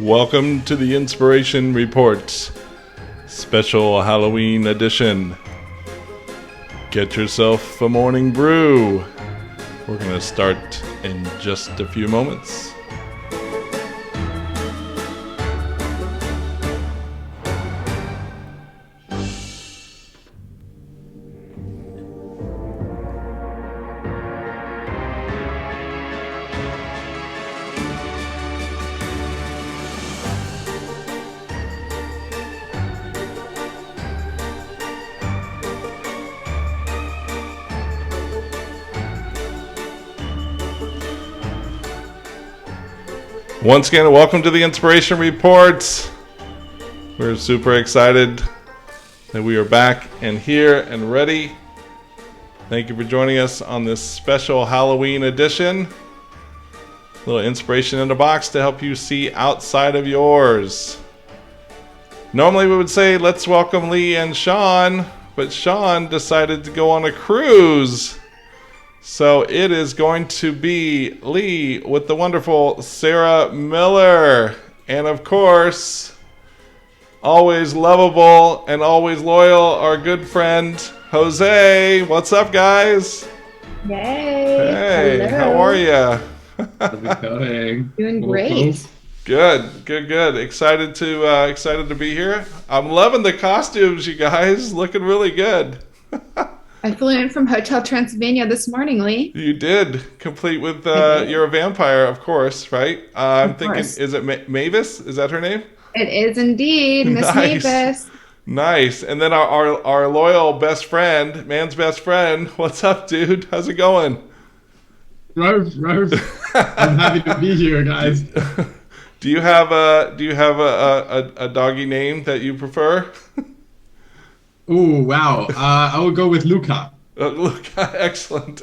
Welcome to the Inspiration Report, special Halloween edition. Get yourself a morning brew. We're going to start in just a few moments. Once again, welcome to the Inspiration Report. We're super excited that we are back and here and ready. Thank you for joining us on this special Halloween edition. A little inspiration in a box to help you see outside of yours. Normally we would say, let's welcome Lee and Sean, but Sean decided to go on a cruise. So it is going to be Lee with the wonderful Sarah Miller. And of course, always lovable and always loyal, our good friend, Jose. What's up, guys? Yay. Hey, hello. how are you? How's it going? Doing great. Good. Excited to be here. I'm loving the costumes, you guys. Looking really good. I flew in from Hotel Transylvania this morning, Lee. You did, complete with you're a vampire, of course, right? I'm thinking, is it Mavis? Is that her name? It is indeed, Miss Nice. Mavis. Nice. And then our loyal best friend, man's best friend. What's up, dude? How's it going? Rose. I'm happy to be here, guys. Do you have a doggy name that you prefer? Oh, wow. I will go with Luca. Excellent.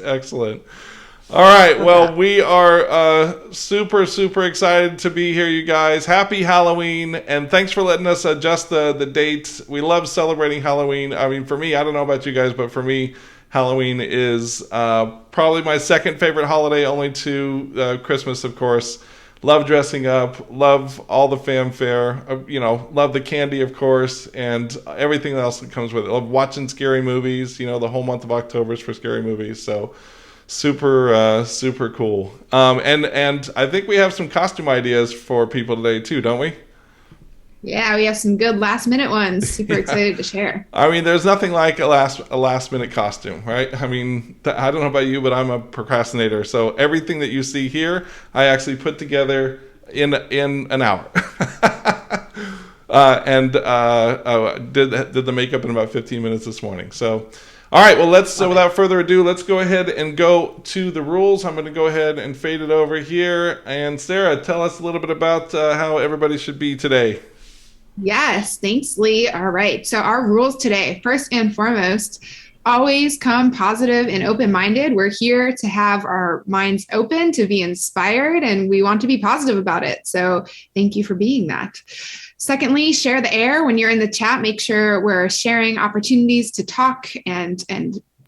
All right, well, we are super excited to be here, you guys. Happy Halloween, and thanks for letting us adjust the dates. We love celebrating Halloween. I mean, for me, I don't know about you guys, but for me, Halloween is probably my second favorite holiday, only to Christmas, of course. Love dressing up, love all the fanfare, love the candy, of course, and everything else that comes with it. Love watching scary movies, the whole month of October is for scary movies, so super cool. And I think we have some costume ideas for people today too, don't we? Yeah, we have some good last minute ones. Super excited to share. I mean, there's nothing like a last minute costume, right? I mean, I don't know about you, but I'm a procrastinator. So everything that you see here, I actually put together in an hour. and did the makeup in about 15 minutes this morning. So, all right, well, without further ado, let's go ahead and go to the rules. I'm going to go ahead and fade it over here. And Sarah, tell us a little bit about how everybody should be today. Yes, thanks, Lee. All right, so our rules today, first and foremost, always come positive and open-minded. We're here to have our minds open, to be inspired, and we want to be positive about it. So thank you for being that. Secondly, share the air. When you're in the chat, make sure we're sharing opportunities to talk and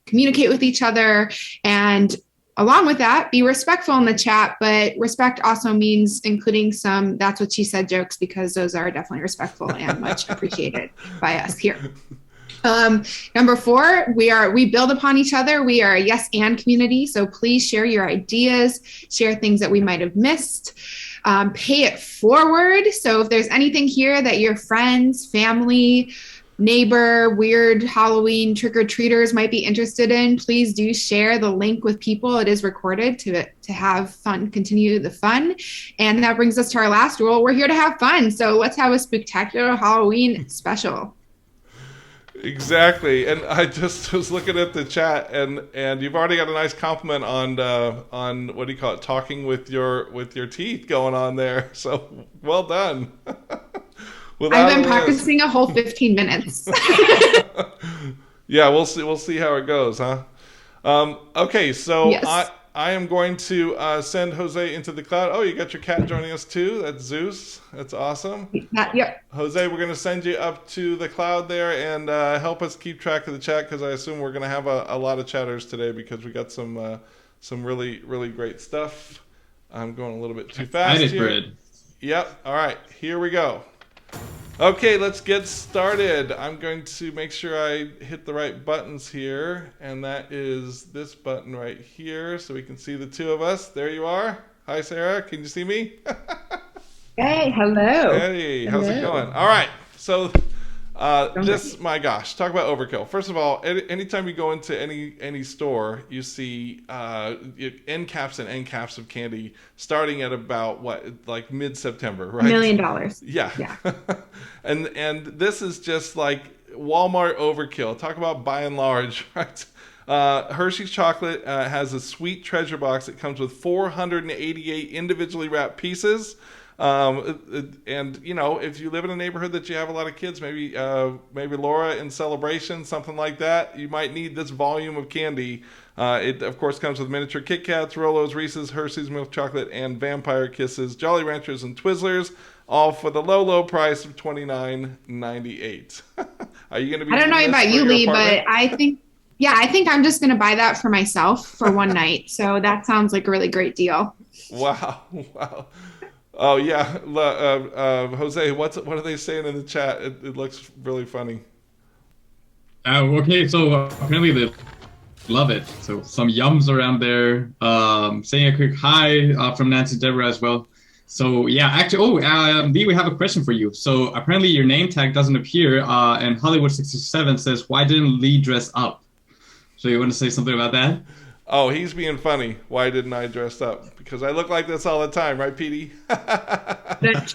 communicate with each other. And along with that, be respectful in the chat, but respect also means including some "that's what she said" jokes, because those are definitely respectful and much appreciated by us here. Number 4, we build upon each other. We are a yes and community. So please share your ideas, share things that we might have missed. Pay it forward. So if there's anything here that your friends, family, neighbor, weird Halloween trick-or-treaters might be interested in, please do share the link with people. It is recorded to have fun, continue the fun. And that brings us to our last rule. We're here to have fun. So let's have a spectacular Halloween special. Exactly. And I just was looking at the chat, and you've already got a nice compliment on what do you call it, talking with your teeth going on there. So well done. I've been practicing a whole 15 minutes. Yeah, we'll see how it goes, huh? Okay, so yes. I am going to send Jose into the cloud. Oh, you got your cat joining us too. That's Zeus. That's awesome. Yep. Jose, we're going to send you up to the cloud there and help us keep track of the chat, because I assume we're going to have a lot of chatters today because we got some really great stuff. I'm going a little bit too fast here. Yep. All right. Here we go. Okay, let's get started. I'm going to make sure I hit the right buttons here, and that is this button right here, so we can see the two of us. There you are. Hi, Sarah. Can you see me? Hey, hello. Hey, how's it going? All right. So my gosh, talk about overkill. First of all, anytime you go into any store, you see end caps and end caps of candy starting at about like mid-September, right? $1 million. Yeah. Yeah. and this is just like Walmart overkill. Talk about by and large, right? Hershey's chocolate has a sweet treasure box that comes with 488 individually wrapped pieces. And you know, if you live in a neighborhood that you have a lot of kids, maybe Laura in celebration, something like that, you might need this volume of candy. It of course comes with miniature Kit Kats, Rolos, Reese's, Hershey's milk chocolate, and Vampire Kisses, Jolly Ranchers, and Twizzlers, all for the low price of $29.98. Are you going to be? I don't know about you, Lee, but I think I'm just going to buy that for myself for one night. So that sounds like a really great deal. Wow. Oh yeah, Jose, what are they saying in the chat? It looks really funny. Okay, so apparently they love it. So some yums around there. Saying a quick hi from Nancy Deborah as well. So yeah, actually, Lee, we have a question for you. So apparently your name tag doesn't appear, and Hollywood67 says, "Why didn't Lee dress up?" So you want to say something about that? Oh, he's being funny. Why didn't I dress up? Because I look like this all the time, right, Petey? That's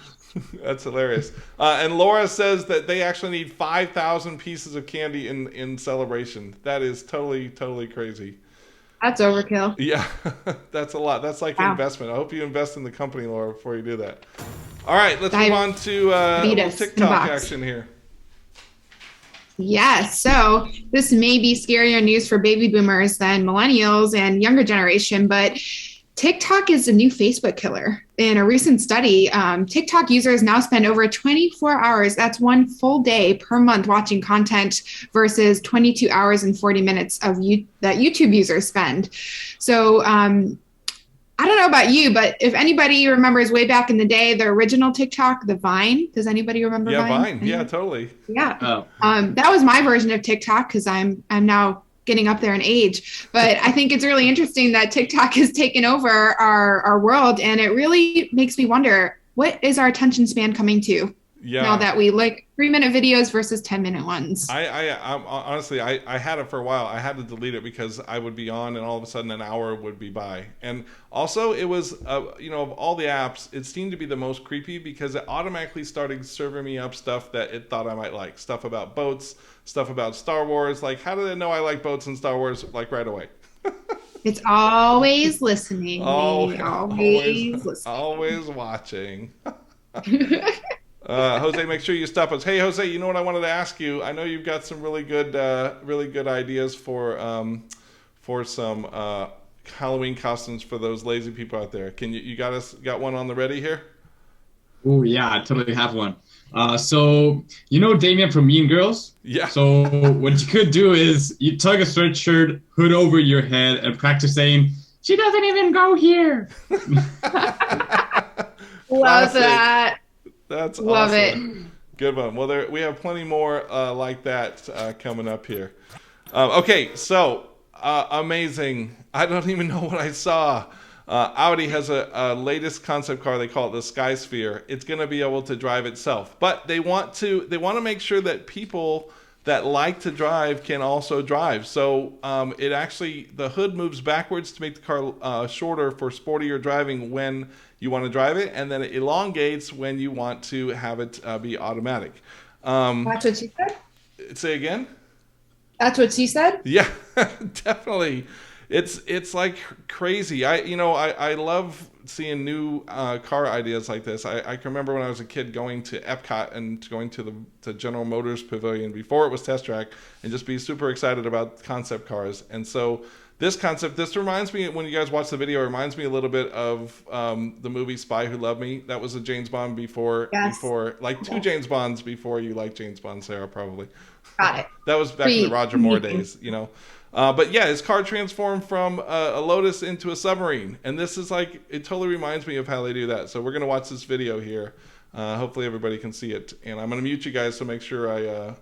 hilarious. And Laura says that they actually need 5,000 pieces of candy in celebration. That is totally crazy. That's overkill. Yeah, that's a lot. That's like investment. I hope you invest in the company, Laura, before you do that. All right, let's move on to a little TikTok action here. Yes. So this may be scarier news for baby boomers than millennials and younger generation, but TikTok is the new Facebook killer. In a recent study, TikTok users now spend over 24 hours, that's one full day per month, watching content versus 22 hours and 40 minutes that YouTube users spend. So I don't know about you, but if anybody remembers way back in the day, the original TikTok, the Vine. Does anybody remember Vine? Yeah, Vine. Yeah, totally. Yeah. That was my version of TikTok because I'm now getting up there in age. But I think it's really interesting that TikTok has taken over our world, and it really makes me wonder, what is our attention span coming to? Yeah. Now that we like 3-minute videos versus 10-minute ones. I'm honestly, I had it for a while. I had to delete it because I would be on and all of a sudden an hour would be by. And also it was, of all the apps, it seemed to be the most creepy because it automatically started serving me up stuff that it thought I might like. Stuff about boats, stuff about Star Wars. Like, how did it know I like boats and Star Wars like right away? It's always listening. Always listening. Always watching. Jose, make sure you stop us. Hey, Jose, you know what I wanted to ask you? I know you've got some really good ideas for some Halloween costumes for those lazy people out there. Can you got one on the ready here? Oh yeah, I totally have one. So you know Damien from Mean Girls? Yeah. So what you could do is you tug a sweatshirt, hood over your head, and practice saying, "She doesn't even go here." Love that. That's Love awesome. It. Good one. Well, we have plenty more like that coming up here. Okay, so amazing. I don't even know what I saw. Audi has a latest concept car. They call it the Sky Sphere. It's going to be able to drive itself, but they want to make sure that people that like to drive can also drive. So the hood moves backwards to make the car shorter for sportier driving when you want to drive it, and then it elongates when you want to have it be automatic. That's what she said? Say again? That's what she said? Yeah, definitely. It's like crazy. I love seeing new car ideas like this. I can remember when I was a kid going to Epcot and going to the General Motors Pavilion before it was Test Track and just be super excited about concept cars. And so this reminds me, when you guys watch the video, it reminds me a little bit of the movie Spy Who Loved Me. That was a James Bond before two James Bonds before you liked James Bond, Sarah, probably. Got it. That was back in the Roger Moore days, But yeah, his car transformed from a Lotus into a submarine. And this is like, it totally reminds me of how they do that. So we're going to watch this video here. Hopefully everybody can see it. And I'm going to mute you guys, so make sure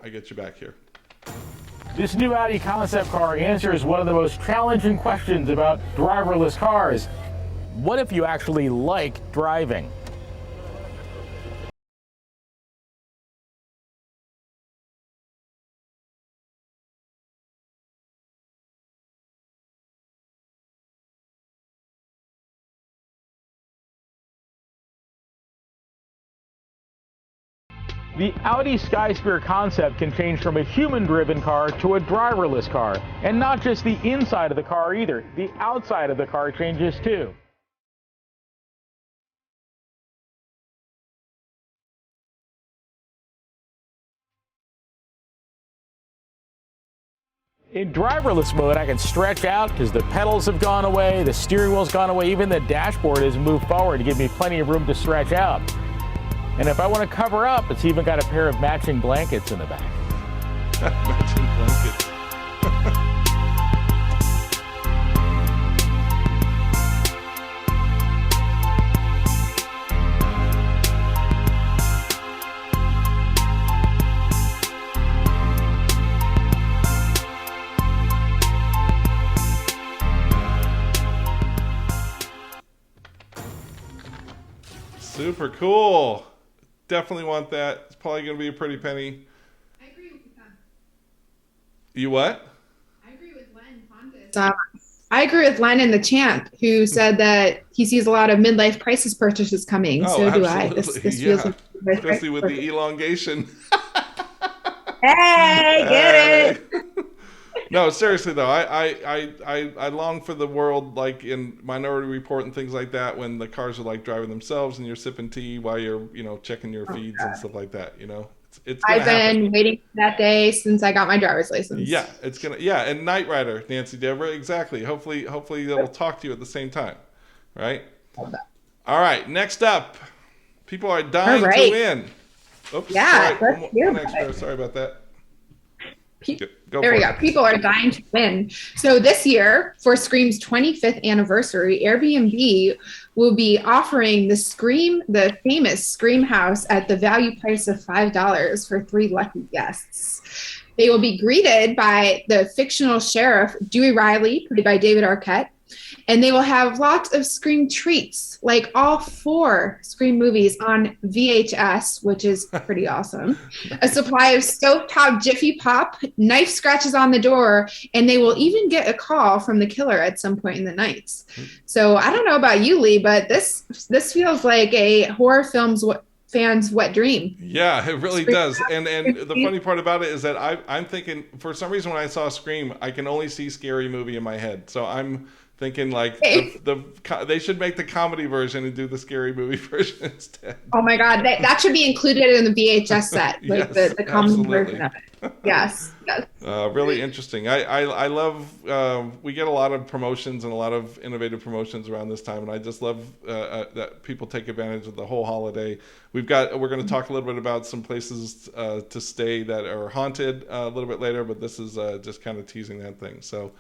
I get you back here. This new Audi concept car answers one of the most challenging questions about driverless cars. What if you actually like driving? The Audi Sky Sphere concept can change from a human-driven car to a driverless car. And not just the inside of the car either. The outside of the car changes too. In driverless mode, I can stretch out because the pedals have gone away, the steering wheel's gone away, even the dashboard has moved forward to give me plenty of room to stretch out. And if I want to cover up, it's even got a pair of matching blankets in the back. Matching blankets. Super cool. Definitely want that. It's probably going to be a pretty penny. I agree with that. You what? I agree with Len Pontus. I agree with Len and the Champ, who said that he sees a lot of midlife crisis purchases coming. Oh, so absolutely. do I. This Yeah. feels like Especially with the elongation. Hey, get it. No, seriously though, I long for the world like in Minority Report and things like that, when the cars are like driving themselves and you're sipping tea while you're checking your feeds and stuff like that. It's I've been happen. waiting for that day since I got my driver's license. Yeah, it's gonna. Yeah, and Knight Rider, Nancy Deborah, exactly. Hopefully they'll talk to you at the same time, right? All right, next up, people are dying to win. Oops, yeah, sorry. One extra. Sorry about that. There we go. People are dying to win. So this year, for Scream's 25th anniversary, Airbnb will be offering the famous Scream house at the value price of $5 for 3 lucky guests. They will be greeted by the fictional sheriff, Dewey Riley, played by David Arquette, and they will have lots of Scream treats, like all 4 Scream movies on VHS, which is pretty awesome. A supply of stovetop Jiffy Pop, knife scratches on the door, and they will even get a call from the killer at some point in the night. So I don't know about you, Lee, but this feels like a horror film's fans' wet dream. Yeah, it really does. And the funny part about it is that I'm thinking, for some reason, when I saw Scream, I can only see Scary Movie in my head. So I'm thinking like they should make the comedy version and do the Scary Movie version instead. Oh my God, that should be included in the VHS set, like yes, the comedy version of it. Yes. Really interesting. I love. We get a lot of promotions and a lot of innovative promotions around this time, and I just love that people take advantage of the whole holiday. We're going to talk a little bit about some places to stay that are haunted a little bit later, but this is just kind of teasing that thing. So.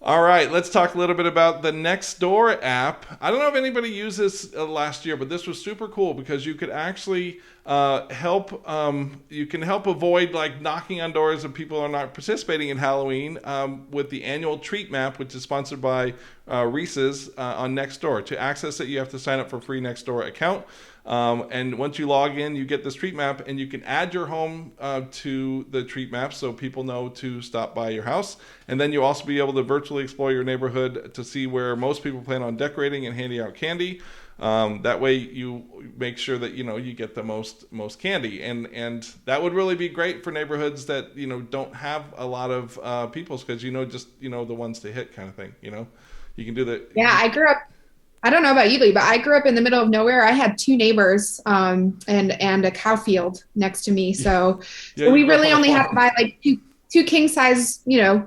All right, let's talk a little bit about the Nextdoor app. I don't know if anybody used this last year, but this was super cool because you could actually help avoid like knocking on doors of people who are not participating in Halloween with the annual treat map, which is sponsored by Reese's on Nextdoor. To access it, you have to sign up for a free Nextdoor account. And once you log in, you get this treat map, and you can add your home to the treat map so people know to stop by your house. And then you'll also be able to virtually explore your neighborhood to see where most people plan on decorating and handing out candy. That way you make sure that you get the most candy, and that would really be great for neighborhoods that don't have a lot of people, because just the ones to hit kind of thing. You can do that. Yeah, I don't know about you, Lee, but I grew up in the middle of nowhere. I had 2 neighbors and a cow field next to me. So we really only had to buy like two king size,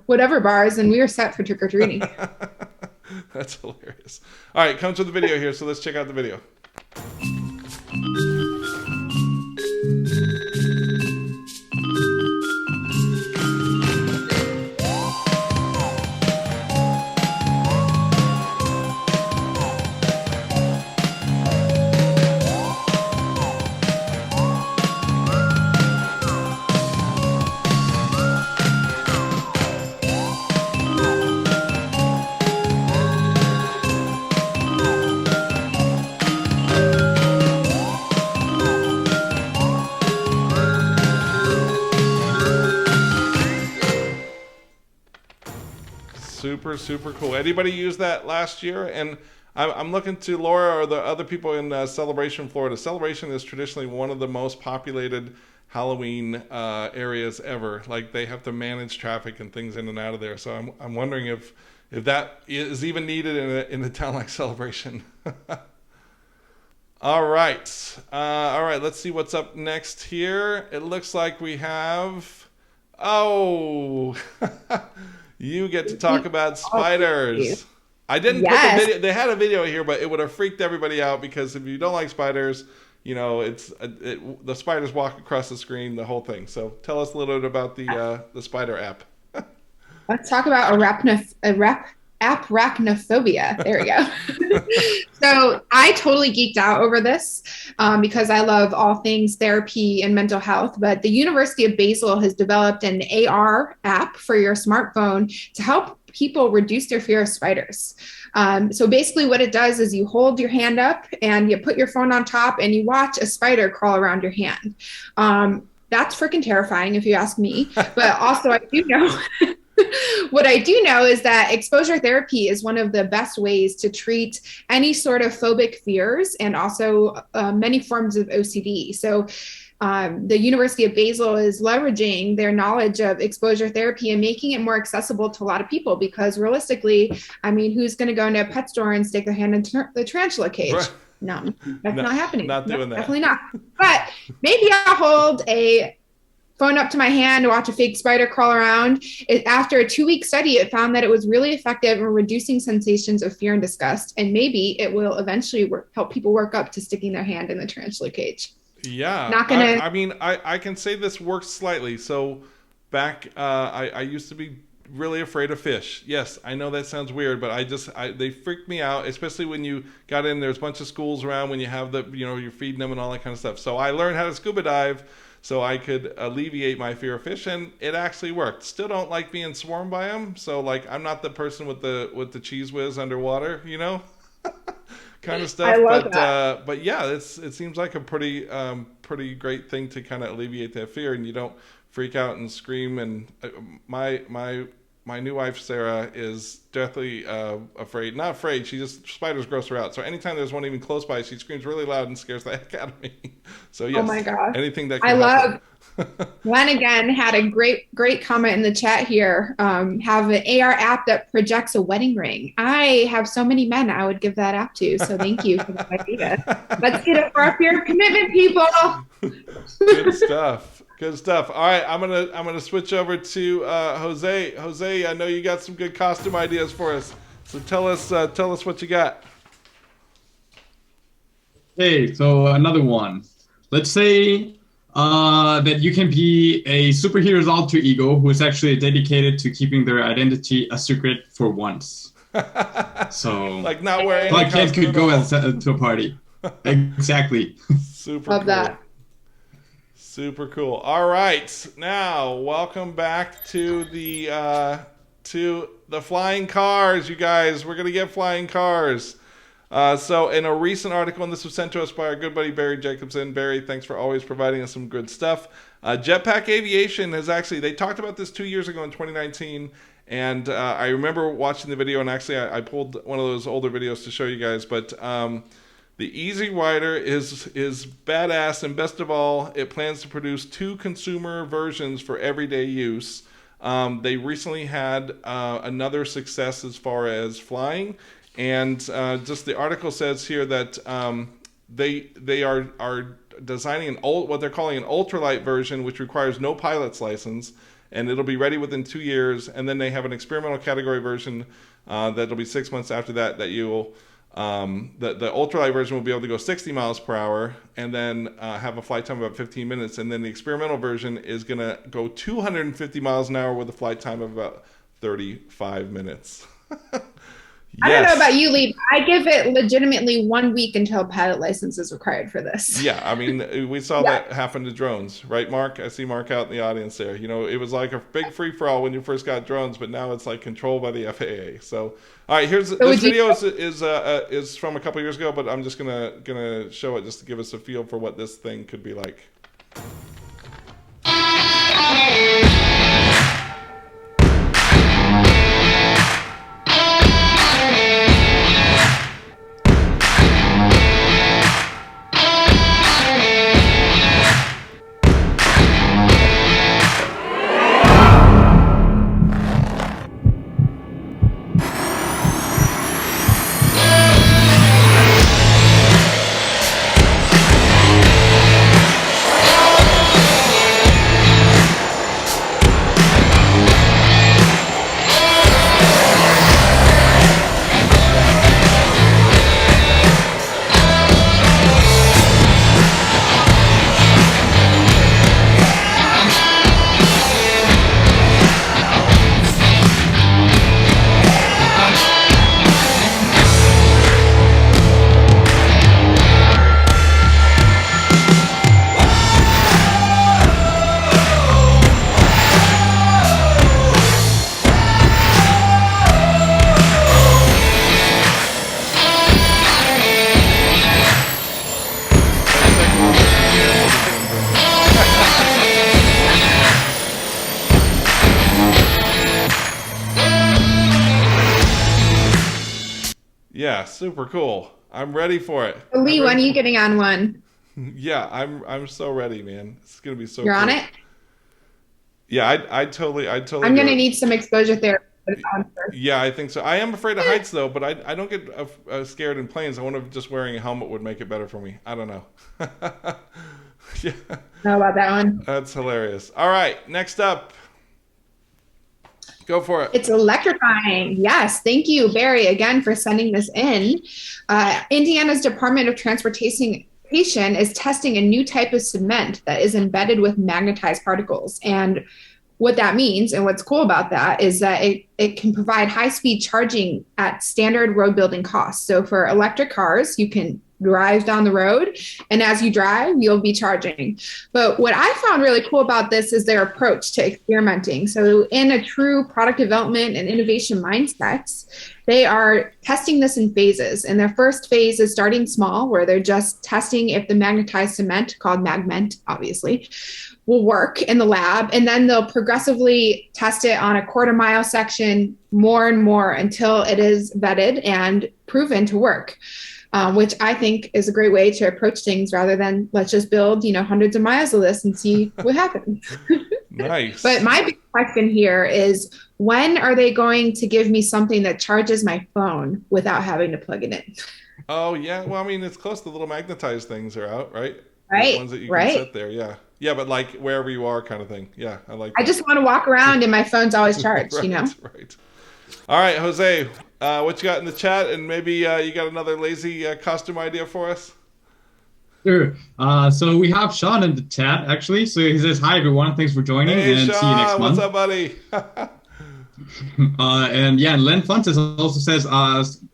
whatever bars, and we were set for trick or treating. That's hilarious. All right, comes with the video here, so let's check out the video. Super, super cool. Anybody use that last year? And I'm looking to Laura or the other people in Celebration, Florida. Celebration is traditionally one of the most populated Halloween areas ever. Like, they have to manage traffic and things in and out of there. So I'm wondering if that is even needed in a town like Celebration. All right. Let's see what's up next here. It looks like we have... Oh, you get to talk about spiders. I didn't put the video. They had a video here, but it would have freaked everybody out because if you don't like spiders, you know, the spiders walk across the screen, the whole thing. So tell us a little bit about the spider app. Let's talk about arachnophobia. There we go. So I totally geeked out over this because I love all things therapy and mental health. But the University of Basel has developed an AR app for your smartphone to help people reduce their fear of spiders. So basically what it does is you hold your hand up and you put your phone on top and you watch a spider crawl around your hand. That's freaking terrifying if you ask me. But also I do know... What I do know is that exposure therapy is one of the best ways to treat any sort of phobic fears and also many forms of OCD. So the University of Basel is leveraging their knowledge of exposure therapy and making it more accessible to a lot of people because realistically, I mean, who's going to go into a pet store and stick their hand in the tarantula cage? Right. No, that's not happening. Not doing that. Definitely not. But maybe I'll hold a phone up to my hand to watch a fake spider crawl around. After a 2-week study, it found that it was really effective in reducing sensations of fear and disgust, and maybe it will eventually help people work up to sticking their hand in the tarantula cage. Yeah, Not gonna. I can say this works slightly. So back, I used to be really afraid of fish. Yes, I know that sounds weird, but they freaked me out, especially when you got in. There's a bunch of schools around when you have you're feeding them and all that kind of stuff. So I learned how to scuba dive so I could alleviate my fear of fish, and it actually worked. Still don't like being swarmed by them, so like I'm not the person with the cheese whiz underwater, you know, kind of stuff. I love that. But yeah, it seems like a pretty great thing to kind of alleviate that fear, and you don't freak out and scream. And my new wife Sarah is deathly afraid. Not afraid. She just spiders gross her out. So anytime there's one even close by, she screams really loud and scares the heck out of me. So yes, oh my gosh, anything that can I help love. Glenn again had a great comment in the chat here. Have an AR app that projects a wedding ring. I have so many men I would give that app to. So thank you for the idea. Let's get it for our fear of commitment, people. Good stuff. Good stuff. All right, I'm gonna switch over to Jose. Jose, I know you got some good costume ideas for us. So tell us what you got. Hey, so another one. Let's say that you can be a superhero's alter ego who is actually dedicated to keeping their identity a secret for once. So like not wearing. Like kids could go to a party. Exactly. Super Love cool. that. Super cool. All right, now welcome back to the flying cars, you guys. We're gonna get flying cars. So in a recent article, and this was sent to us by our good buddy Barry Jacobson. Barry, thanks for always providing us some good stuff. Jetpack Aviation has they talked about this 2 years ago in 2019, and I remember watching the video, and actually I pulled one of those older videos to show you guys, but the Easy Rider is badass, and best of all, it plans to produce 2 consumer versions for everyday use. They recently had another success as far as flying, and just the article says here that they are designing what they're calling an ultralight version, which requires no pilot's license, and it'll be ready within 2 years. And then they have an experimental category version that'll be 6 months after that you'll. The ultralight version will be able to go 60 miles per hour and then have a flight time of about 15 minutes. And then the experimental version is going to go 250 miles an hour with a flight time of about 35 minutes. Yes. I don't know about you, Lee. I give it legitimately 1 week until a pilot license is required for this. Yeah, I mean, we saw that happen to drones, right, Mark? I see Mark out in the audience there. You know, it was like a big free-for-all when you first got drones, but now it's like controlled by the FAA. So, all right, this video is from a couple years ago, but I'm just gonna show it just to give us a feel for what this thing could be like. Yeah, super cool. I'm ready for it. Lee, when are you getting on one? Yeah, I'm so ready, man. It's gonna be so You're cool. on it? Yeah, I totally I'm do going to it. need some exposure therapy. Yeah, I think so. I am afraid of heights though, but I don't get scared in planes. I wonder if just wearing a helmet would make it better for me. I don't know. Yeah, Know about that one? that's hilarious. All right, next up. Go for it. It's electrifying. Yes. Thank you, Barry, again for sending this in. Indiana's Department of Transportation is testing a new type of cement that is embedded with magnetized particles. And what that means and what's cool about that is that it can provide high-speed charging at standard road building costs. So for electric cars, you can drive down the road, and as you drive, you'll be charging. But what I found really cool about this is their approach to experimenting. So in a true product development and innovation mindset, they are testing this in phases. And their first phase is starting small, where they're just testing if the magnetized cement, called Magment, obviously, will work in the lab. And then they'll progressively test it on a quarter-mile section more and more until it is vetted and proven to work. Which I think is a great way to approach things rather than let's just build, hundreds of miles of this and see what happens. Nice. But my big question here is, when are they going to give me something that charges my phone without having to plug it in? Oh yeah, well I mean it's close. The little magnetized things are out, right? Right. The ones that you can set there, yeah. Yeah, but like wherever you are, kind of thing. Yeah, I like that. I just want to walk around and my phone's always charged. Right. All right, Jose, what you got in the chat, and maybe you got another lazy costume idea for us? Sure. So we have Sean in the chat, actually. So he says, hi, everyone. Thanks for joining, Hey, and Sean, see you next month. what's up, buddy? And Len Fontes also says,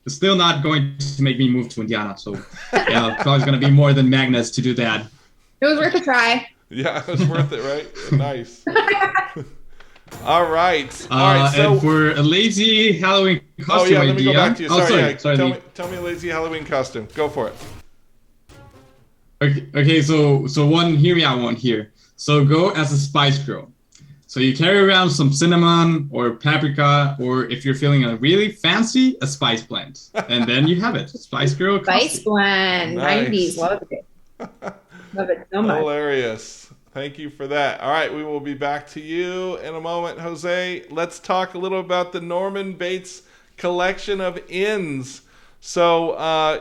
still not going to make me move to Indiana. So yeah, probably going to be more than magnets to do that. It was worth a try. Yeah, it was worth it, right? Nice. All right. So and for a lazy Halloween costume let me idea. go back to you. Sorry, sorry. Tell me a lazy Halloween costume. Go for it. Okay. So hear me out one here. So go as a Spice Girl. So you carry around some cinnamon or paprika, or if you're feeling a really fancy, a spice blend, and then you have it. Spice Girl costume. Spice blend. Nice. 90s. Love it. Love it so much. Hilarious. Thank you for that. All right, we will be back to you in a moment, Jose. Let's talk a little about the Norman Bates collection of inns. So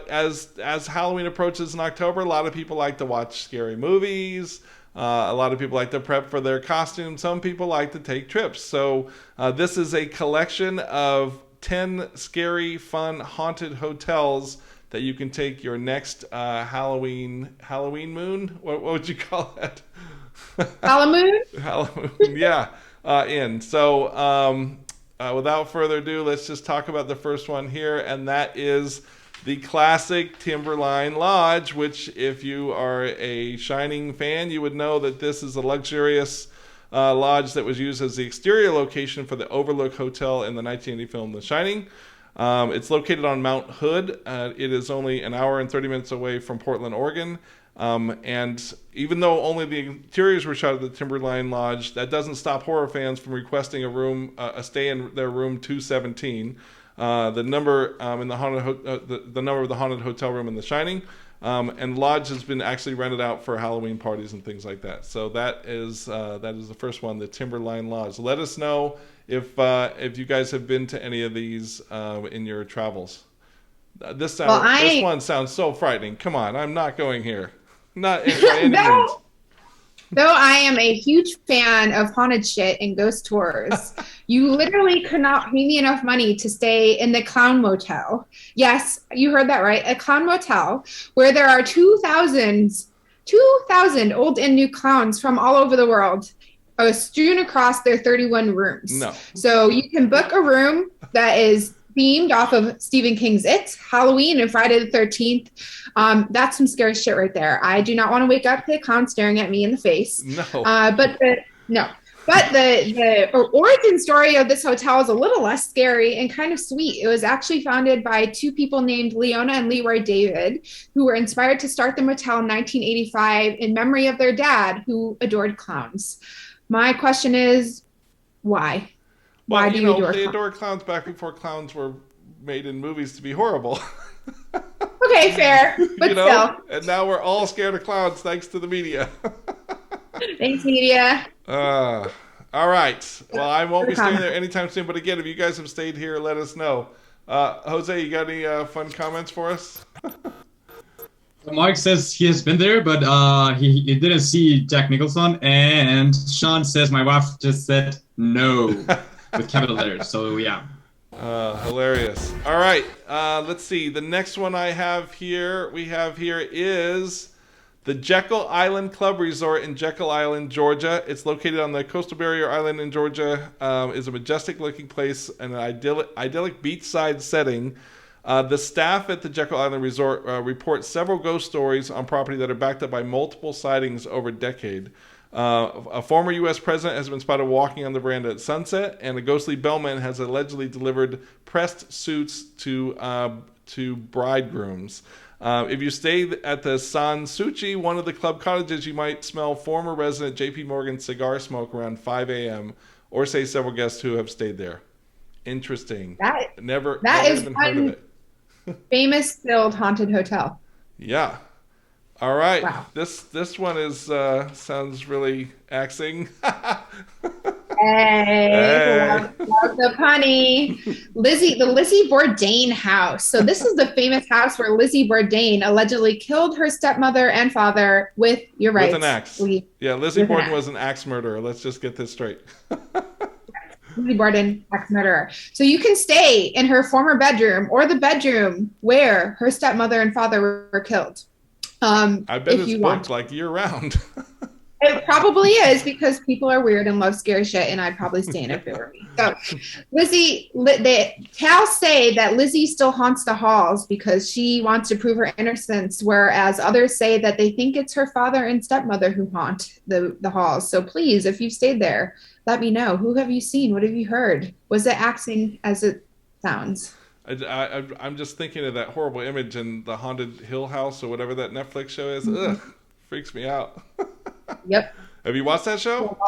as Halloween approaches in October, a lot of people like to watch scary movies. A lot of people like to prep for their costumes. Some people like to take trips. So this is a collection of 10 scary, fun, haunted hotels that you can take your next Halloween moon. What would you call that? Halloween? Halloween, yeah, in. So without further ado, let's just talk about the first one here, and that is the classic Timberline Lodge, which if you are a Shining fan, you would know that this is a luxurious lodge that was used as the exterior location for the Overlook Hotel in the 1980 film The Shining. It's located on Mount Hood. It is only an hour and 30 minutes away from Portland, Oregon. And even though only the interiors were shot at the Timberline Lodge, that doesn't stop horror fans from requesting a stay in their room 217. The number in the haunted the number of the haunted hotel room in The Shining, and Lodge has been actually rented out for Halloween parties and things like that. So that is the first one, the Timberline Lodge. Let us know if you guys have been to any of these in your travels. This one sounds so frightening. Come on, I'm not going here. Not by any means. Though I am a huge fan of haunted shit and ghost tours, you literally could not pay me enough money to stay in the Clown Motel. Yes, you heard that right. A clown motel where there are 2,000 old and new clowns from all over the world strewn across their 31 rooms. No. So you can book a room that is themed off of Stephen King's It, Halloween, and Friday the 13th. That's some scary shit right there. I do not want to wake up to a clown staring at me in the face. No. But the origin story of this hotel is a little less scary and kind of sweet. It was actually founded by two people named Leona and Leroy David, who were inspired to start the motel in 1985 in memory of their dad, who adored clowns. My question is, why? Well, Why do you adore they clowns? adored clowns back before clowns were made in movies to be horrible. Okay, fair, but still. And now we're all scared of clowns thanks to the media. Thanks, media. All right. Well, I won't be staying there anytime soon. But again, if you guys have stayed here, let us know. Jose, you got any fun comments for us? Mark says he has been there, but he didn't see Jack Nicholson. And Sean says my wife just said no with capital letters. So yeah. Hilarious. All right. Let's see. The next one we have here is the Jekyll Island Club Resort in Jekyll Island, Georgia. It's located on the coastal barrier island in Georgia. Is a majestic-looking place and an idyllic beachside setting. The staff at the Jekyll Island Resort report several ghost stories on property that are backed up by multiple sightings over a decade. A former U.S. president has been spotted walking on the veranda at sunset, and a ghostly bellman has allegedly delivered pressed suits to bridegrooms. If you stay at the Sansuchi, one of the club cottages, you might smell former resident J.P. Morgan's cigar smoke around 5 a.m. or say several guests who have stayed there. Interesting. Never even heard of it. Famous filled haunted hotel. Yeah. All right. Wow. This one is sounds really axing. Hey. Love the punny. The Lizzie Bourdain house. So this is the famous house where Lizzie Bourdain allegedly killed her stepmother and father with, you're right. With an axe. Yeah, Lizzie Borden was an axe murderer. Let's just get this straight. Lizzie Borden, axe murderer. So you can stay in her former bedroom or the bedroom where her stepmother and father were killed. I bet it's booked like year round. It probably is because people are weird and love scary shit, and I'd probably stay in it if it were me. So, tales say that Lizzie still haunts the halls because she wants to prove her innocence, whereas others say that they think it's her father and stepmother who haunt the halls. So please, if you've stayed there, let me know. Who have you seen? What have you heard? Was it axing as it sounds? I'm just thinking of that horrible image in the Haunted Hill House or whatever that Netflix show is. Ugh, freaks me out. Yep. Have you watched that show?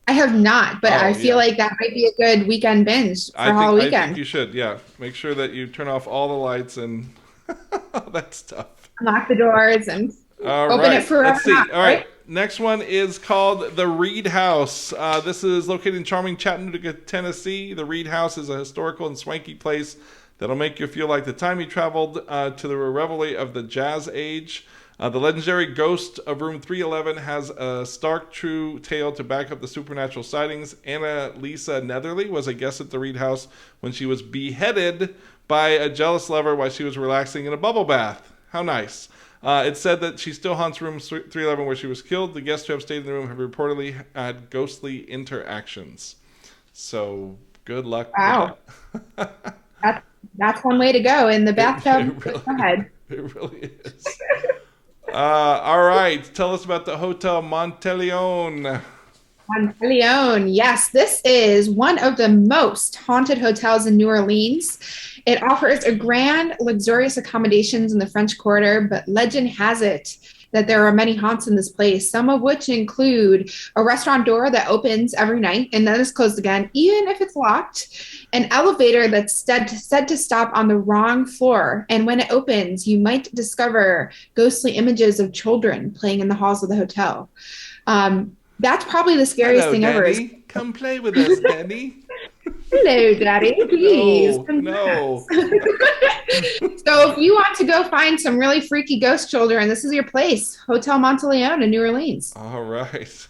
I have not, but I feel like that might be a good weekend binge for Halloween. I think you should, yeah. Make sure that you turn off all the lights and all that stuff. Lock the doors and open it forever. Let's see. All right. Next one is called the Reed House. This is located in charming Chattanooga, Tennessee. The Reed House is a historical and swanky place that'll make you feel like the time you traveled to the reveille of the Jazz Age. The legendary ghost of room 311 has a stark true tale to back up the supernatural sightings. Anna Lisa Netherly was a guest at the Reed House when she was beheaded by a jealous lover while she was relaxing in a bubble bath. How nice. It's said that she still haunts room 311 where she was killed. The guests who have stayed in the room have reportedly had ghostly interactions. So good luck with that. That's one way to go in the bathtub. Go ahead. It really is. All right. Tell us about the Hotel Monteleone. Monteleone. Yes, this is one of the most haunted hotels in New Orleans. It offers a grand, luxurious accommodations in the French Quarter, but legend has it that there are many haunts in this place, some of which include a restaurant door that opens every night and then is closed again, even if it's locked, an elevator that's said to stop on the wrong floor, and when it opens, you might discover ghostly images of children playing in the halls of the hotel. That's probably the scariest thing Daddy. Ever. Come play with us, Daddy. Hello, Daddy. Please. No. So if you want to go find some really freaky ghost children, this is your place. Hotel Monteleone in New Orleans. All right.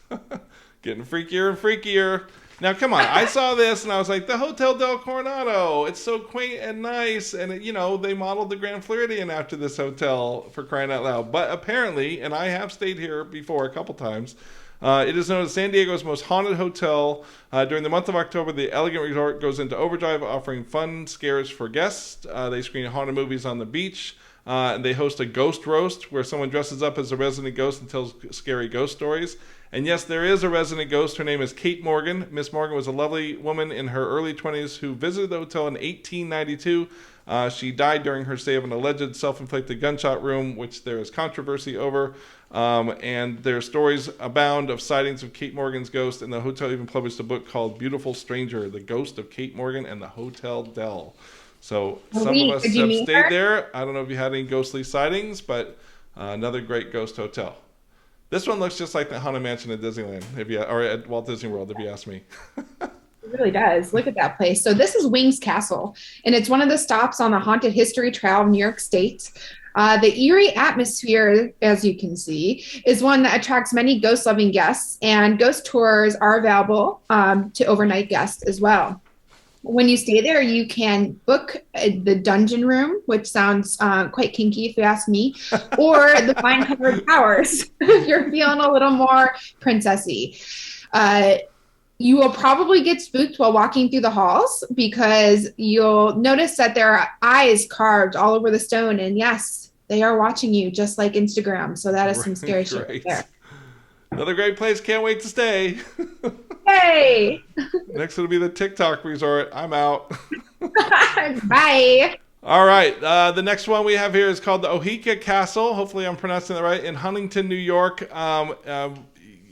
Getting freakier and freakier. Now, come on. I saw this and I was like, the Hotel Del Coronado. It's so quaint and nice. And, they modeled the Grand Floridian after this hotel, for crying out loud. But apparently, and I have stayed here before a couple times, it is known as San Diego's most haunted hotel. During the month of October, the elegant resort goes into overdrive, offering fun scares for guests. They screen haunted movies on the beach. And they host a ghost roast where someone dresses up as a resident ghost and tells scary ghost stories. And yes, there is a resident ghost. Her name is Kate Morgan. Miss Morgan was a lovely woman in her early 20s who visited the hotel in 1892. She died during her stay of an alleged self-inflicted gunshot wound, which there is controversy over. And there are stories abound of sightings of Kate Morgan's ghost, and the hotel even published a book called Beautiful Stranger, The Ghost of Kate Morgan and the Hotel Del. So some of us have stayed there. I don't know if you had any ghostly sightings, but another great ghost hotel. This one looks just like the Haunted Mansion at Disneyland, or at Walt Disney World, if you ask me. It really does. Look at that place. So this is Wings Castle, and it's one of the stops on the Haunted History Trail of New York State. The eerie atmosphere, as you can see, is one that attracts many ghost-loving guests, and ghost tours are available to overnight guests as well. When you stay there, you can book the dungeon room, which sounds quite kinky if you ask me, or the vine-covered towers if you're feeling a little more princessy. You will probably get spooked while walking through the halls because you'll notice that there are eyes carved all over the stone. And yes, they are watching you just like Instagram. So that is some scary shit right there. Another great place. Can't wait to stay. Hey! Next it'll be the TikTok resort. I'm out. Bye. All right. The next one we have here is called the Ohika Castle. Hopefully I'm pronouncing that right. In Huntington, New York.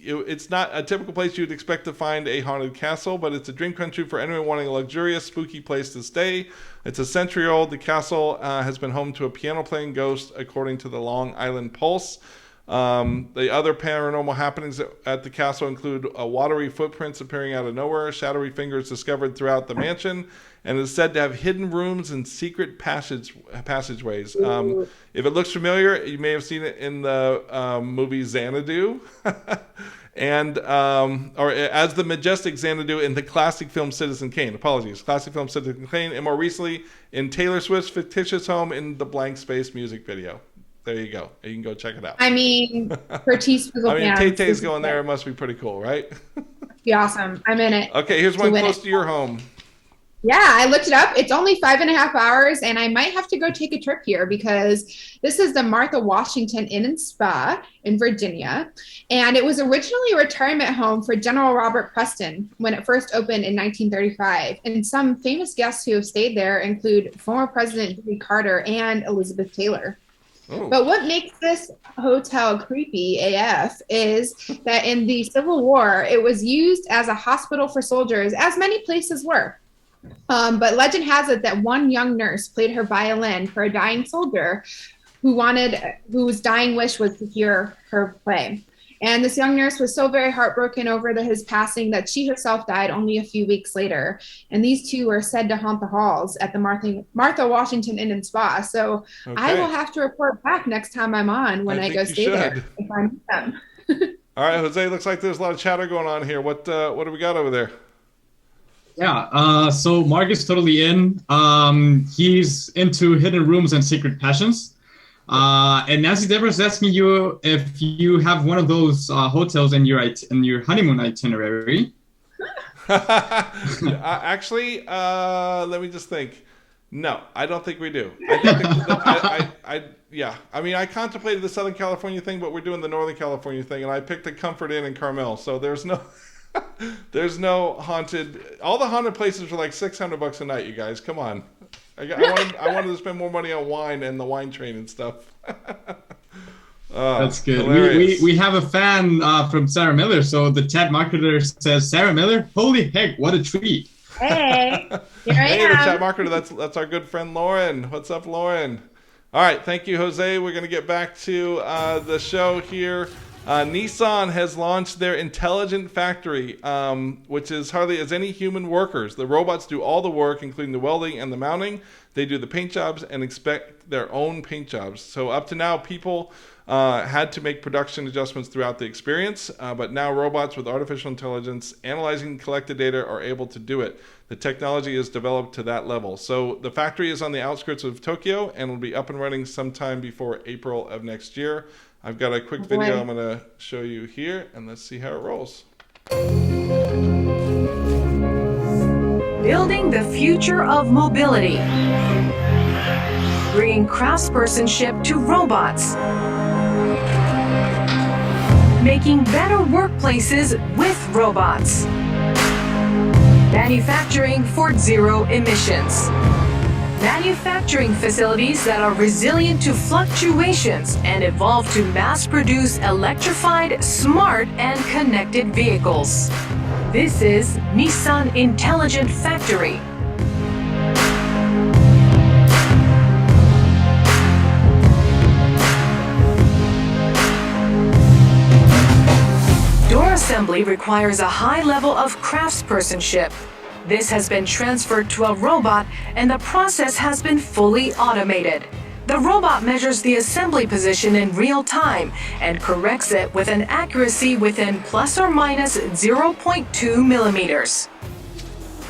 It's not a typical place you'd expect to find a haunted castle, but it's a dream country for anyone wanting a luxurious, spooky place to stay. It's a century old. The castle has been home to a piano-playing ghost, according to the Long Island Pulse. The other paranormal happenings at the castle include watery footprints appearing out of nowhere, shadowy fingers discovered throughout the mansion, and is said to have hidden rooms and secret passageways. If it looks familiar, you may have seen it in the movie Xanadu, and or as the majestic Xanadu in the classic film Citizen Kane. Classic film Citizen Kane, and more recently in Taylor Swift's fictitious home in the Blank Space music video. There you go. You can go check it out. I mean, for T-Spizzle fans. Tay-Tay's going there. It must be pretty cool, right? Be awesome. I'm in it. Okay, here's one close to your home. Yeah, I looked it up. It's only 5.5 hours, and I might have to go take a trip here because this is the Martha Washington Inn and Spa in Virginia. And it was originally a retirement home for General Robert Preston when it first opened in 1935. And some famous guests who have stayed there include former President Jimmy Carter and Elizabeth Taylor. Oh. But what makes this hotel creepy AF is that in the Civil War, it was used as a hospital for soldiers, as many places were. But legend has it that one young nurse played her violin for a dying soldier whose dying wish was to hear her play. And this young nurse was so very heartbroken over his passing that she herself died only a few weeks later. And these two are said to haunt the halls at the Martha Washington Inn and Spa. So okay. I will have to report back next time I'm on when I go stay there if I meet them. All right, Jose, looks like there's a lot of chatter going on here. What do we got over there? Yeah, so Mark is totally in. He's into hidden rooms and secret passions. And Nancy Deborah's asking you if you have one of those hotels in your honeymoon itinerary. Actually, let me just think. No, I don't think we do. I mean, I contemplated the Southern California thing, but we're doing the Northern California thing, and I picked a Comfort Inn in Carmel, so there's no haunted. All the haunted places are like $600 a night. You guys, come on. I wanted to spend more money on wine and the wine train and stuff. That's good. We have a fan from Sarah Miller. So the chat marketer says, Sarah Miller, holy heck, what a treat. Hey, here I am. The chat marketer, that's our good friend Lauren. What's up, Lauren? All right, thank you, Jose. We're going to get back to the show here. Nissan has launched their intelligent factory, which is hardly as any human workers. The robots do all the work, including the welding and the mounting. They do the paint jobs and expect their own paint jobs. So up to now, people had to make production adjustments throughout the experience, but now robots with artificial intelligence analyzing collected data are able to do it. The technology is developed to that level. So the factory is on the outskirts of Tokyo and will be up and running sometime before April of next year. I've got a quick video I'm going to show you here, and let's see how it rolls. Building the future of mobility. Bringing craftspersonship to robots. Making better workplaces with robots. Manufacturing for zero emissions. Manufacturing facilities that are resilient to fluctuations and evolve to mass-produce electrified, smart, and connected vehicles. This is Nissan Intelligent Factory. assembly requires a high level of craftspersonship. This has been transferred to a robot, and the process has been fully automated. The robot measures the assembly position in real time and corrects it with an accuracy within plus or minus 0.2 millimeters.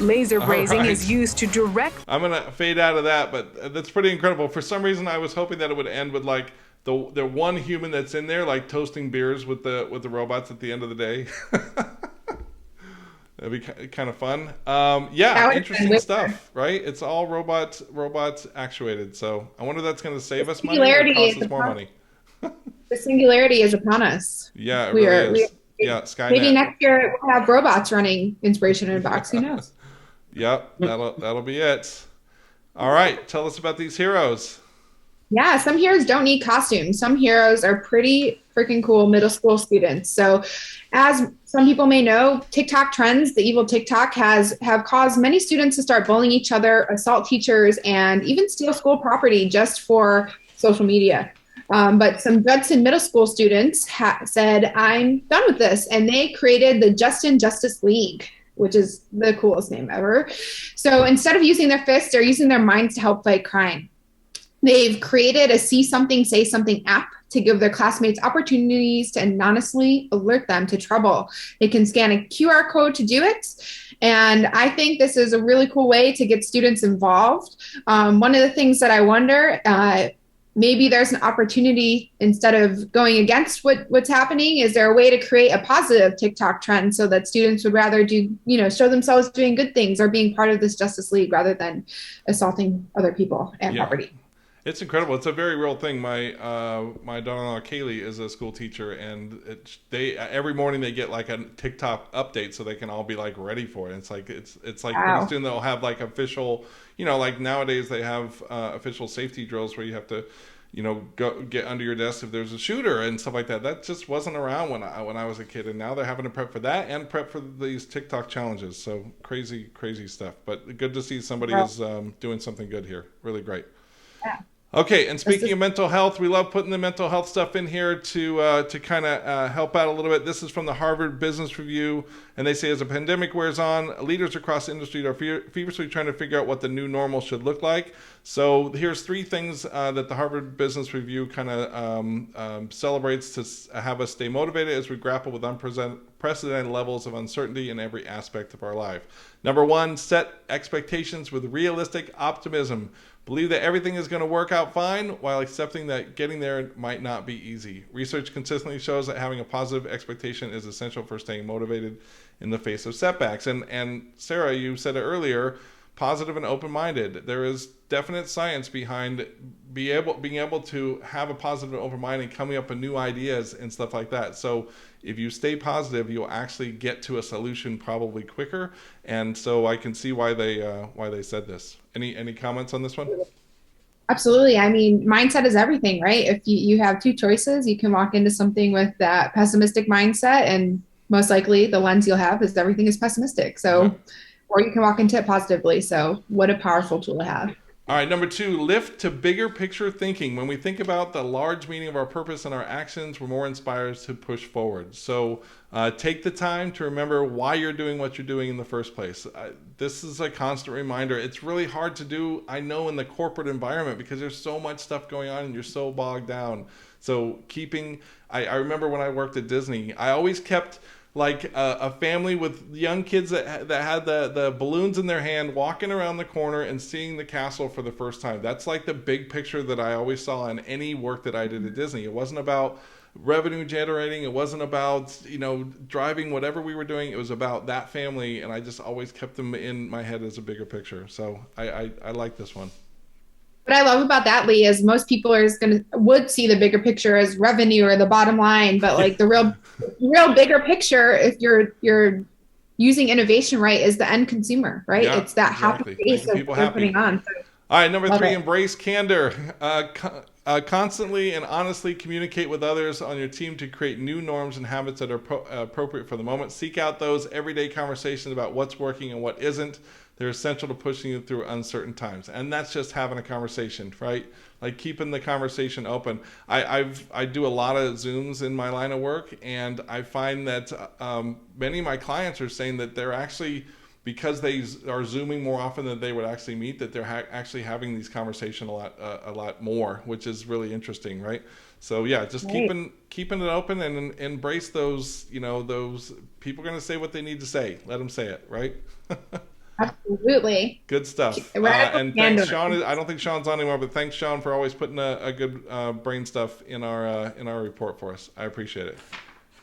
Laser brazing is used to direct... I'm going to fade out of that, but that's pretty incredible. For some reason, I was hoping that it would end with like the one human that's in there, like toasting beers with the robots at the end of the day. That'd be kind of fun. Yeah, interesting stuff, right? It's all robots actuated. So I wonder if that's going to save us money or cost us more money. The singularity is upon us. Yeah, it really is. Yeah, Skynet. Maybe next year we'll have robots running Inspiration Inbox. Who knows? Yep, that'll be it. All right, tell us about these heroes. Yeah, some heroes don't need costumes. Some heroes are pretty freaking cool middle school students. So as some people may know, TikTok trends, the evil TikTok have caused many students to start bullying each other, assault teachers, and even steal school property just for social media. But some Judson middle school students said, I'm done with this. And they created the Justin Justice League, which is the coolest name ever. So instead of using their fists, they're using their minds to help fight crime. They've created a See Something, Say Something app to give their classmates opportunities to anonymously alert them to trouble. They can scan a QR code to do it. And I think this is a really cool way to get students involved. One of the things that I wonder, maybe there's an opportunity instead of going against what's happening. Is there a way to create a positive TikTok trend so that students would rather show themselves doing good things or being part of this Justice League rather than assaulting other people and property? It's incredible. It's a very real thing. My daughter-in-law Kaylee is a school teacher, and they every morning they get like a TikTok update so they can all be like ready for it. It's like wow. Pretty soon they'll have like official, like nowadays they have official safety drills where you have to, go get under your desk if there's a shooter and stuff like that. That just wasn't around when I was a kid, and now they're having to prep for that and prep for these TikTok challenges. So crazy stuff. But good to see somebody is doing something good here. Really great. Yeah. Okay, and speaking of mental health, we love putting the mental health stuff in here to kind of help out a little bit. This is from the Harvard Business Review, and they say as the pandemic wears on, leaders across the industry are feverishly trying to figure out what the new normal should look like. So here's 3 things that the Harvard Business Review kind of celebrates to have us stay motivated as we grapple with unprecedented levels of uncertainty in every aspect of our life. Number 1, set expectations with realistic optimism. Believe that everything is going to work out fine while accepting that getting there might not be easy. Research consistently shows that having a positive expectation is essential for staying motivated in the face of setbacks. And Sarah, you said it earlier, positive and open-minded. There is definite science behind being able to have a positive and open mind and coming up with new ideas and stuff like that. So if you stay positive, you'll actually get to a solution probably quicker. And so I can see why they said this. Any comments on this one? Absolutely. I mean, mindset is everything, right? If you have 2 choices, you can walk into something with that pessimistic mindset, and most likely the lens you'll have is everything is pessimistic. So, or you can walk into it positively. So what a powerful tool to have. All right, number 2, lift to bigger picture thinking. When we think about the large meaning of our purpose and our actions, we're more inspired to push forward. So take the time to remember why you're doing what you're doing in the first place. This is a constant reminder. It's really hard to do, I know, in the corporate environment because there's so much stuff going on and you're so bogged down. So I remember when I worked at Disney, I always kept like a family with young kids that had the balloons in their hand walking around the corner and seeing the castle for the first time. That's like the big picture that I always saw in any work that I did at Disney. It wasn't about revenue generating. It wasn't about, driving whatever we were doing. It was about that family, and I just always kept them in my head as a bigger picture. So I like this one. What I love about that, Lee, is most people would see the bigger picture as revenue or the bottom line, but like the real bigger picture, if you're using innovation right, is the end consumer, right? Yeah, it's that exactly. happy face of what they're putting on. So, all right, number 3, embrace candor. Constantly and honestly communicate with others on your team to create new norms and habits that are appropriate for the moment. Seek out those everyday conversations about what's working and what isn't. They're essential to pushing you through uncertain times. And that's just having a conversation, right? Like keeping the conversation open. I do a lot of Zooms in my line of work, and I find that many of my clients are saying that they're actually, because they are Zooming more often than they would actually meet, that they're actually having these conversations a lot more, which is really interesting, right? So yeah, just keeping it open and embrace those, those people are going to say what they need to say. Let them say it, right? Absolutely. Good stuff. And thanks, Sean. I don't think Sean's on anymore, but thanks, Sean, for always putting a good brain stuff in our report for us. I appreciate it.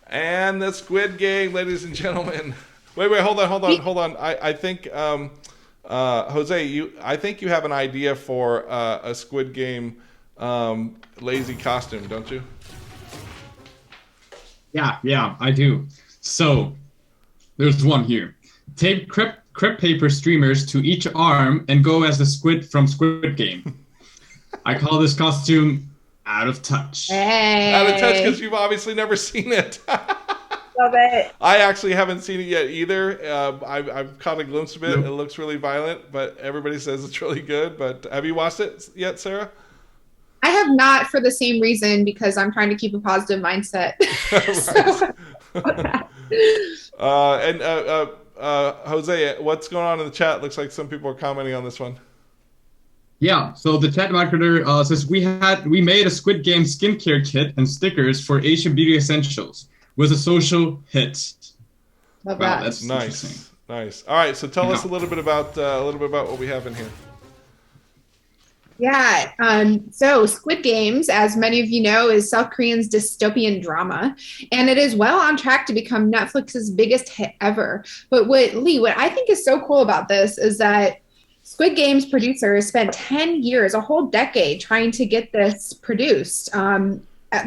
And the Squid Game, ladies and gentlemen. Wait, hold on. I think Jose, I think you have an idea for a Squid Game lazy costume, don't you? Yeah, I do. So there's one here. Tape crepe paper streamers to each arm and go as the squid from Squid Game. I call this costume Out of Touch. Hey. Out of Touch, because you've obviously never seen it. Love it. I actually haven't seen it yet either. I've caught a glimpse of it. It looks really violent, but everybody says it's really good. But have you watched it yet, Sarah? I have not, for the same reason, because I'm trying to keep a positive mindset. Jose, what's going on in the chat? Looks like some people are commenting on this one. Yeah, so the chat marketer says we made a Squid Game skincare kit and stickers for Asian Beauty Essentials. Was a social hit. Love that. That's nice. All right, so tell us a little bit about what we have in here. Yeah, so Squid Games, as many of you know, is South Korean's dystopian drama, and it is well on track to become Netflix's biggest hit ever. But what I think is so cool about this is that Squid Games producers spent 10 years, a whole decade, trying to get this produced.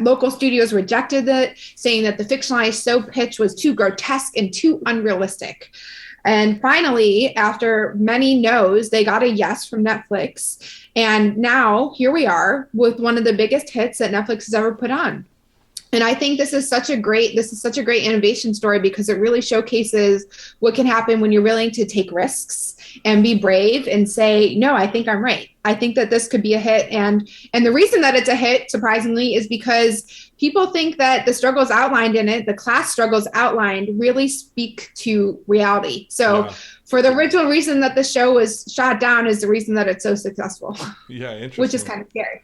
Local studios rejected it, saying that the fictionalized soap pitch was too grotesque and too unrealistic. And finally, after many no's, they got a yes from Netflix. And now here we are with one of the biggest hits that Netflix has ever put on. And I think this is such a great innovation story, because it really showcases what can happen when you're willing to take risks and be brave and say, no, I think I'm right. I think that this could be a hit. And the reason that it's a hit, surprisingly, is because people think that the struggles outlined in it, the class struggles outlined, really speak to reality. So for the original reason that the show was shot down is the reason that it's so successful. Yeah, interesting. Which is kind of scary.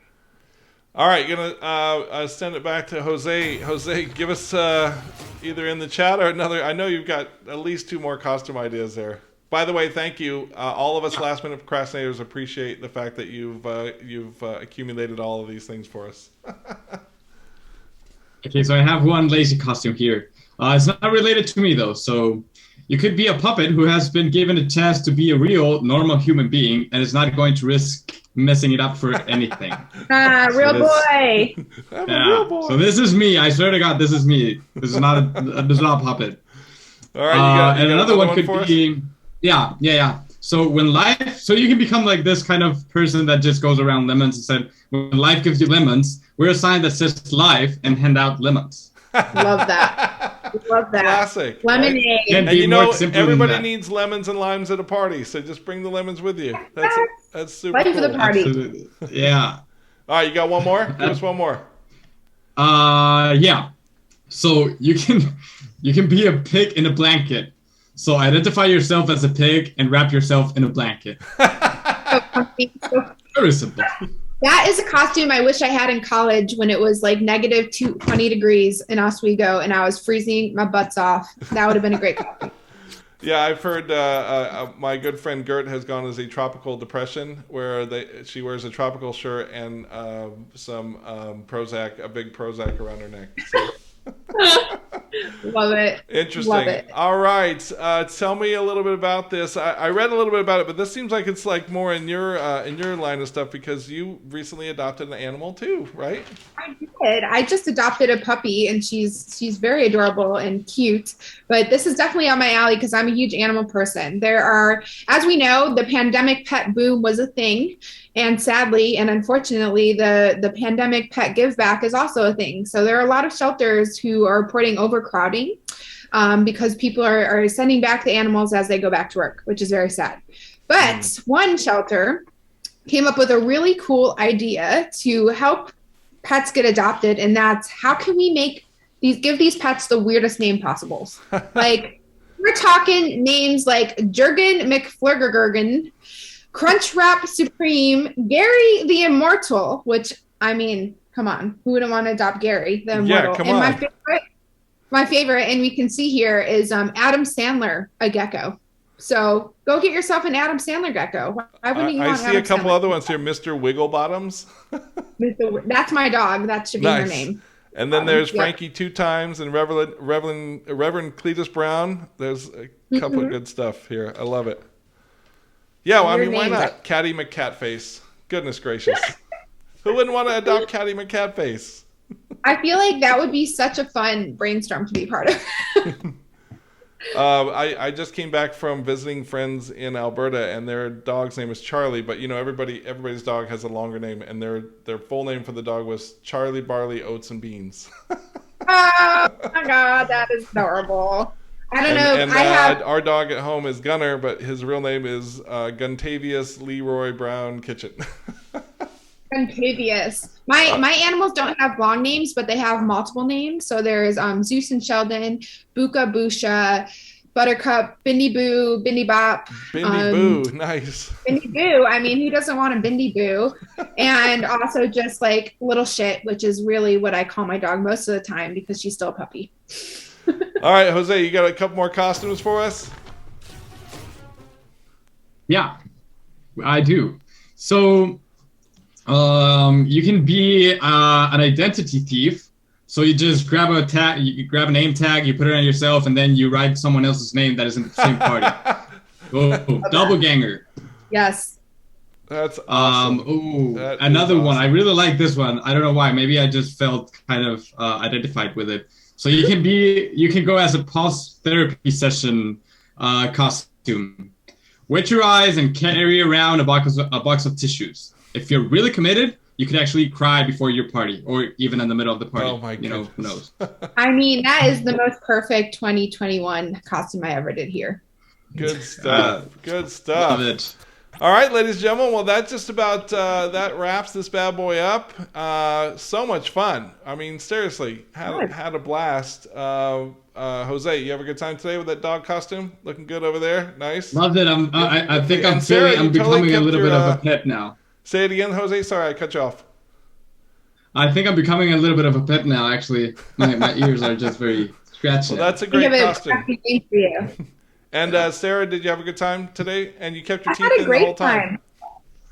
All right, gonna send it back to Jose. Jose, give us either in the chat or another. I know you've got at least 2 more costume ideas there. By the way, thank you. All of us last-minute procrastinators appreciate the fact that you've accumulated all of these things for us. Okay, so I have one lazy costume here. It's not related to me, though. So you could be a puppet who has been given a chance to be a real, normal human being and is not going to risk messing it up for anything. Real boy. I'm a real boy. So this is me. I swear to God, this is me. This is not a puppet. All right, and another one could be... Yeah. So so you can become like this kind of person that just goes around lemons and said, when life gives you lemons, we're a sign that says life and hand out lemons. Love that. Classic. Lemonade. And Right? everybody needs lemons and limes at a party, so just bring the lemons with you. That's super Ready cool. for the party. Absolutely. Yeah. All right, you got one more? Give us one more. Yeah. So you can be a pig in a blanket. So identify yourself as a pig and wrap yourself in a blanket. Very simple. That is a costume I wish I had in college when it was like negative 20 degrees in Oswego and I was freezing my butts off. That would have been a great costume. Yeah, I've heard my good friend Gert has gone as a tropical depression, where she wears a tropical shirt and some Prozac, a big Prozac around her neck. So. Love it. Interesting. Love it. All right, tell me a little bit about this. I read a little bit about it, but this seems like it's like more in your line of stuff, because you recently adopted an animal too, right? I did. I just adopted a puppy, and she's very adorable and cute. But this is definitely on my alley because I'm a huge animal person. There are, as we know, the pandemic pet boom was a thing. And sadly and unfortunately, the pandemic pet give back is also a thing. So there are a lot of shelters who are reporting overcrowding because people are sending back the animals as they go back to work, which is very sad. But one shelter came up with a really cool idea to help pets get adopted, and that's how can we give these pets the weirdest name possible. Like, we're talking names like Jurgen McFlurgergergen, Crunchwrap Supreme, Gary the Immortal, which, I mean, come on, who wouldn't want to adopt Gary the Immortal? Yeah, come and on. My favorite, and we can see here, is Adam Sandler, a gecko. So go get yourself an Adam Sandler gecko. Why wouldn't you want I see Adam a couple Sandler? other ones here. Mr. Wigglebottoms. That's my dog. That should be her name. And then there's Yep. Frankie Two Times and Reverend Cletus Brown. There's a couple of good stuff here. I love it. Yeah, well, I mean, why not? Caddy McCatface. Goodness gracious. Who wouldn't want to adopt Caddy McCatface? I feel like that would be such a fun brainstorm to be part of. I just came back from visiting friends in Alberta, and their dog's name is Charlie. But you know, everybody's dog has a longer name, and their full name for the dog was Charlie Barley Oats and Beans. Oh my god, that is adorable. I don't know. And our dog at home is Gunner, but his real name is Guntavious Leroy Brown Kitchen. Contavious. My animals don't have long names, but they have multiple names. So there's Zeus and Sheldon, Buka Busha, Buttercup, Bindi Boo, Bindi Bop. Bindi Boo, nice. Bindi Boo. I mean, who doesn't want a Bindi Boo? And also just like Little Shit, which is really what I call my dog most of the time because she's still a puppy. All right, Jose, you got a couple more costumes for us? Yeah, I do. So you can be an identity thief. So you just grab a tag, you grab a name tag, you put it on yourself, and then you write someone else's name that is in the same party. Double ganger. Yes. That's awesome. Another one. I really like this one. I don't know why. Maybe I just felt kind of identified with it. So you can go as a pulse therapy session costume. Wet your eyes and carry around a box of tissues. If you're really committed, you could actually cry before your party, or even in the middle of the party. Oh my goodness. Who knows? I mean, that is the most perfect 2021 costume I ever did here. Good stuff. Good stuff. Love it. All right, ladies and gentlemen. Well, that just about that wraps this bad boy up. So much fun. I mean, seriously, had a blast. Jose, you have a good time today with that dog costume? Looking good over there. Nice. Loved it. I think I'm Sarah, becoming totally a little bit of a pet now. Say it again, Jose. Sorry, I cut you off. I think I'm becoming a little bit of a pet now. Actually, my ears are just very scratchy. Well, that's a great costume. For you. And Sarah, did you have a good time today? And you kept your I teeth had a in the whole great time. time.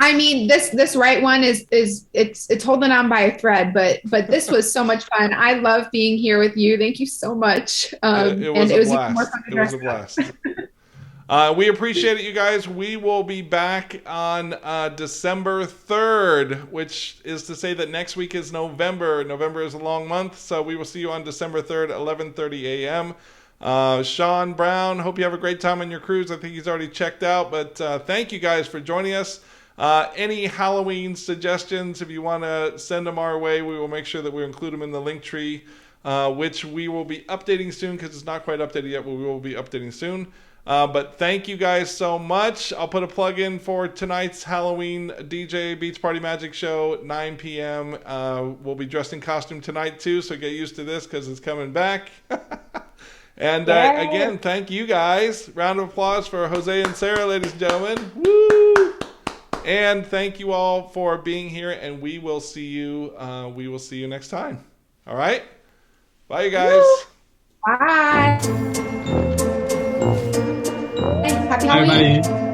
I mean, this right one is it's holding on by a thread, but this was so much fun. I love being here with you. Thank you so much. It was a blast. Even more fun to It was a dress blast. We appreciate it, you guys. We will be back on December 3rd, which is to say that next week is November. November is a long month, so we will see you on December 3rd, 11:30 a.m. Sean Brown, hope you have a great time on your cruise. I think he's already checked out, but thank you guys for joining us. Any Halloween suggestions, if you want to send them our way, we will make sure that we include them in the link tree, which we will be updating soon because it's not quite updated yet, but we will be updating soon. But thank you guys so much. I'll put a plug in for tonight's Halloween DJ Beach Party Magic Show, 9 p.m. We'll be dressed in costume tonight too, so get used to this because it's coming back. And again, thank you guys. Round of applause for Jose and Sarah, ladies and gentlemen. Woo! And thank you all for being here, and we will see you. We will see you next time. All right. Bye, you guys. Woo! Bye. Happy Halloween. Bye, buddy.